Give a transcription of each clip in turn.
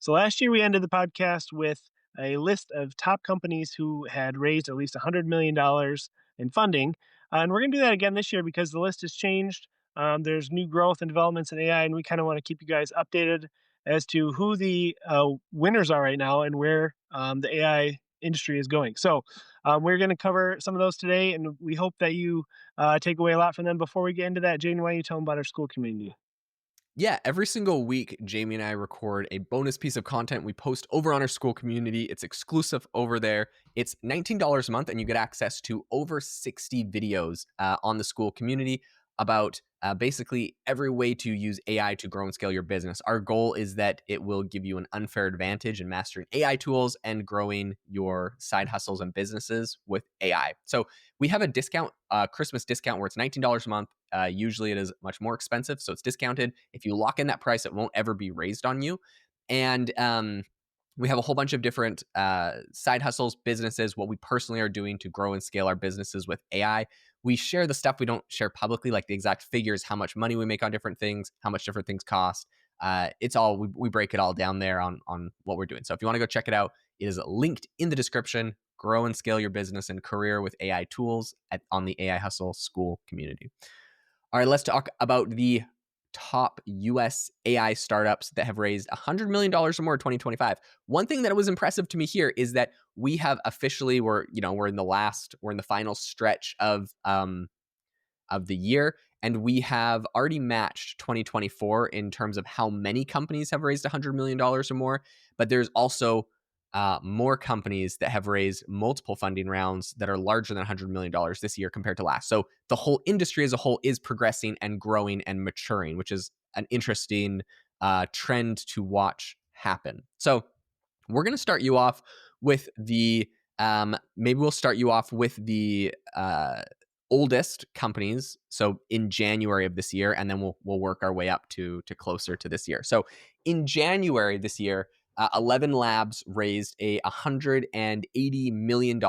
So last year we ended the podcast with a list of top companies who had raised at least $100 million in funding. And we're going to do that again this year because the list has changed. There's new growth and developments in AI, and we kind of want to keep you guys updated as to who the winners are right now and where the AI industry is going. So we're going to cover some of those today, and we hope that you take away a lot from them. Before we get into that, Jaden, why don't you tell them about our school community? Yeah, every single week, Jamie and I record a bonus piece of content we post over on our school community. It's exclusive over there. It's $19 a month, and you get access to over 60 videos on the school community about basically every way to use AI to grow and scale your business. Our goal is that it will give you an unfair advantage in mastering AI tools and growing your side hustles and businesses with AI. So we have a discount, Christmas discount, where it's $19 a month. Usually it is much more expensive, so it's discounted. If you lock in that price, it won't ever be raised on you. And we have a whole bunch of different side hustles, businesses, what we personally are doing to grow and scale our businesses with AI. We share the stuff we don't share publicly, like the exact figures, how much money we make on different things, how much different things cost. It's all, we break it all down there on what we're doing. So if you want to go check it out, it is linked in the description. Grow and scale your business and career with AI tools on the AI Hustle School community. All right, let's talk about the top US AI startups that have raised $100 million or more in 2025. One thing that was impressive to me here is that we have officially, we're in the final stretch of the year. And we have already matched 2024 in terms of how many companies have raised $100 million or more. But there's also more companies that have raised multiple funding rounds that are larger than $100 million this year compared to last. So the whole industry as a whole is progressing and growing and maturing, which is an interesting trend to watch happen. So we're going to start you off with maybe we'll start you off with the oldest companies. So in January of this year, and then we'll work our way up to closer to this year. So in January this year, 11 Labs raised a $180 million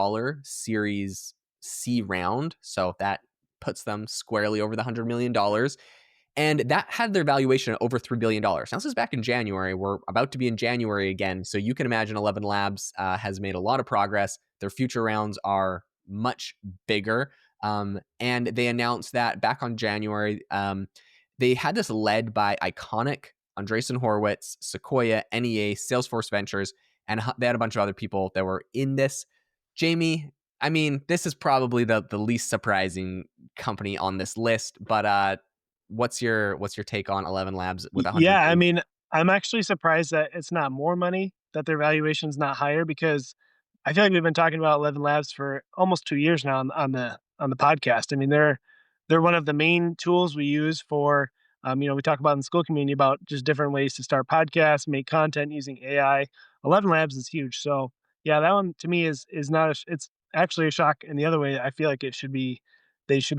Series C round. So that puts them squarely over the $100 million. And that had their valuation at over $3 billion. Now, this is back in January. We're about to be in January again. So you can imagine 11 Labs has made a lot of progress. Their future rounds are much bigger. And they announced that back on January. They had this led by Iconic, Andreessen Horowitz, Sequoia, NEA, Salesforce Ventures, and they had a bunch of other people that were in this. Jamie, I mean, this is probably the least surprising company on this list, but what's your take on 11 Labs with 100 Yeah, I million? mean, I'm actually surprised that it's not more money, that their valuation's not higher because I feel like we've been talking about 11 Labs for almost 2 years now on the podcast. I mean, they're one of the main tools we use for, we talk about in the school community about just different ways to start podcasts, make content using AI. 11 Labs is huge. So, yeah, that one to me is not it's actually a shock in the other way. I feel like they should be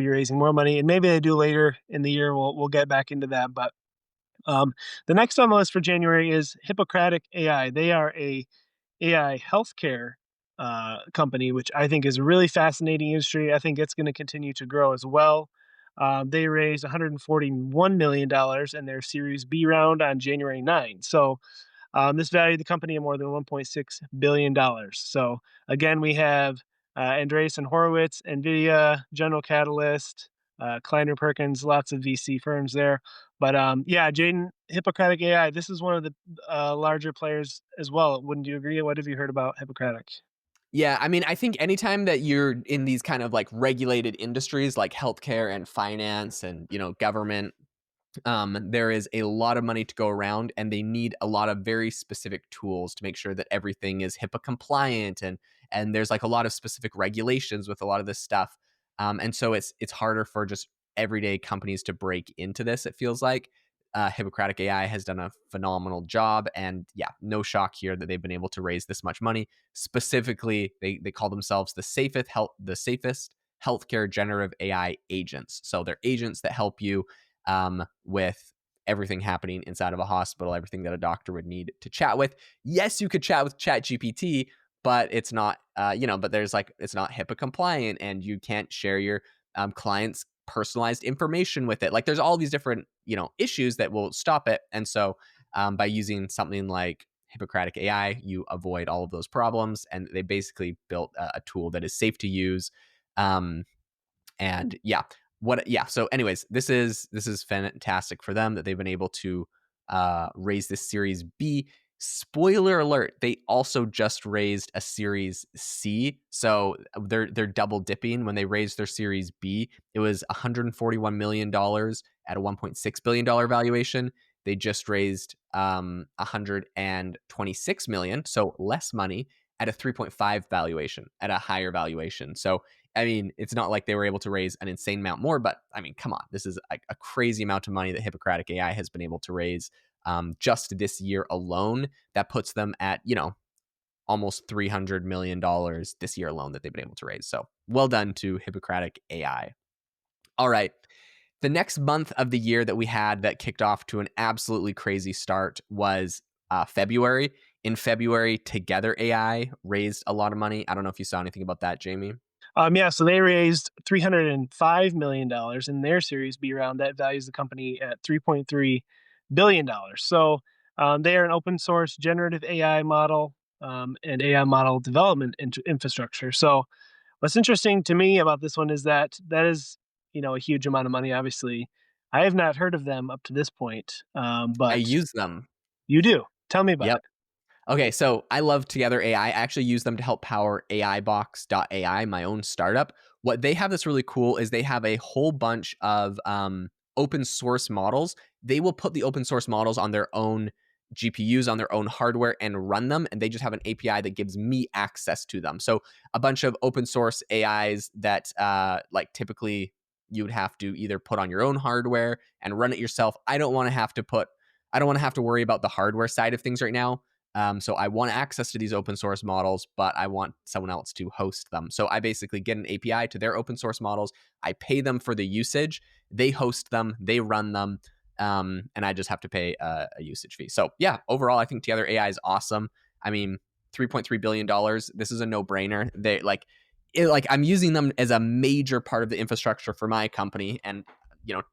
raising more money, and maybe they do later in the year. We'll get back into that, but the next on the list for January is Hippocratic AI. They are a AI healthcare company, which I think is a really fascinating industry. I think it's going to continue to grow as well. They raised $141 million in their Series B round on January 9. So this valued the company at more than $1.6 billion. So again, we have Andreessen Horowitz, NVIDIA, General Catalyst, Kleiner Perkins, lots of VC firms there. But yeah, Jaden, Hippocratic AI, this is one of the larger players as well. Wouldn't you agree? What have you heard about Hippocratic? Yeah, I mean, I think anytime that you're in these kind of like regulated industries like healthcare and finance and, government, there is a lot of money to go around, and they need a lot of very specific tools to make sure that everything is HIPAA compliant, and there's like a lot of specific regulations with a lot of this stuff. And so it's harder for just everyday companies to break into this. It feels like Hippocratic AI has done a phenomenal job, and yeah, no shock here that they've been able to raise this much money. Specifically, they call themselves the safest healthcare generative AI agents. So they're agents that help you with everything happening inside of a hospital, everything that a doctor would need to chat with. Yes, you could chat with ChatGPT, but it's not, but there's like, it's not HIPAA compliant, and you can't share your client's personalized information with it. Like there's all these different, issues that will stop it. And so by using something like Hippocratic AI, you avoid all of those problems. And they basically built a tool that is safe to use. Um, and yeah, so anyways, this is fantastic for them that they've been able to raise this Series B. Spoiler alert, they also just raised a Series C. So they're double dipping. When they raised their Series B, it was $141 million at a $1.6 billion valuation. They just raised 126 million, so less money, at a 3.5 valuation, at a higher valuation. So I mean, it's not like they were able to raise an insane amount more, but I mean, come on, this is a crazy amount of money that Hippocratic AI has been able to raise just this year alone. That puts them at, almost $300 million this year alone that they've been able to raise. So well done to Hippocratic AI. All right. The next month of the year that we had that kicked off to an absolutely crazy start was February. In February, Together AI raised a lot of money. I don't know if you saw anything about that, Jamie. Yeah, so they raised $305 million in their Series B round. That values the company at $3.3 billion. So they are an open source generative AI model and AI model development infrastructure. So what's interesting to me about this one is that is a huge amount of money. Obviously, I have not heard of them up to this point, I but use them. you do. Tell me about Yep. it. Okay, so I love Together AI. I actually use them to help power AIbox.ai, my own startup. What they have that's really cool is they have a whole bunch of open source models. They will put the open source models on their own GPUs, on their own hardware, and run them. And they just have an API that gives me access to them. So a bunch of open source AIs that like typically you would have to either put on your own hardware and run it yourself. I don't want to have to worry about the hardware side of things right now. So I want access to these open source models, but I want someone else to host them. So I basically get an API to their open source models. I pay them for the usage. They host them. They run them. And I just have to pay a usage fee. So yeah, overall, I think Together AI is awesome. I mean, $3.3 billion. This is a no brainer. I'm using them as a major part of the infrastructure for my company, and you know,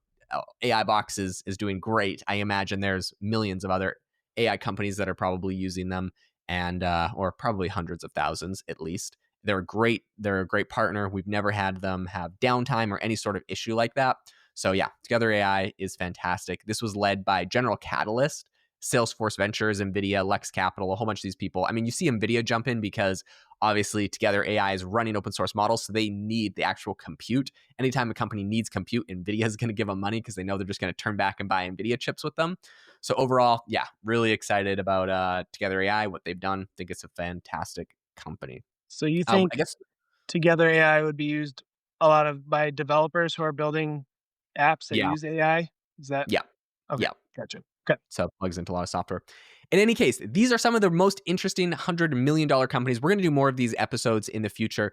AI Box is doing great. I imagine there's millions of other AI companies that are probably using them, and or probably hundreds of thousands at least. They're great. They're a great partner. We've never had them have downtime or any sort of issue like that. So yeah, Together AI is fantastic. This was led by General Catalyst, Salesforce Ventures, NVIDIA, Lex Capital, a whole bunch of these people. I mean, you see NVIDIA jump in because obviously Together AI is running open source models, so they need the actual compute. Anytime a company needs compute, NVIDIA is going to give them money because they know they're just going to turn back and buy NVIDIA chips with them. So overall, yeah, really excited about Together AI, what they've done. I think it's a fantastic company. So you I think guess, Together AI would be used a lot of by developers who are building apps that yeah, use AI? Is that yeah, okay? yeah. Gotcha. Okay. So it plugs into a lot of software. In any case, these are some of the most interesting $100 million companies. We're going to do more of these episodes in the future.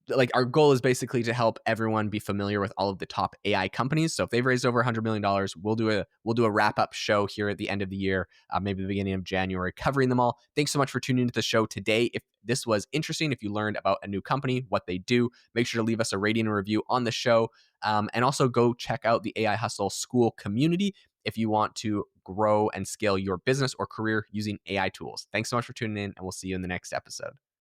Like our goal is basically to help everyone be familiar with all of the top AI companies. So if they've raised over $100 million, we'll do a wrap up show here at the end of the year, maybe the beginning of January, covering them all. Thanks so much for tuning into the show today. If this was interesting, if you learned about a new company, what they do, make sure to leave us a rating and review on the show. And also go check out the AI Hustle School community if you want to grow and scale your business or career using AI tools. Thanks so much for tuning in, and we'll see you in the next episode.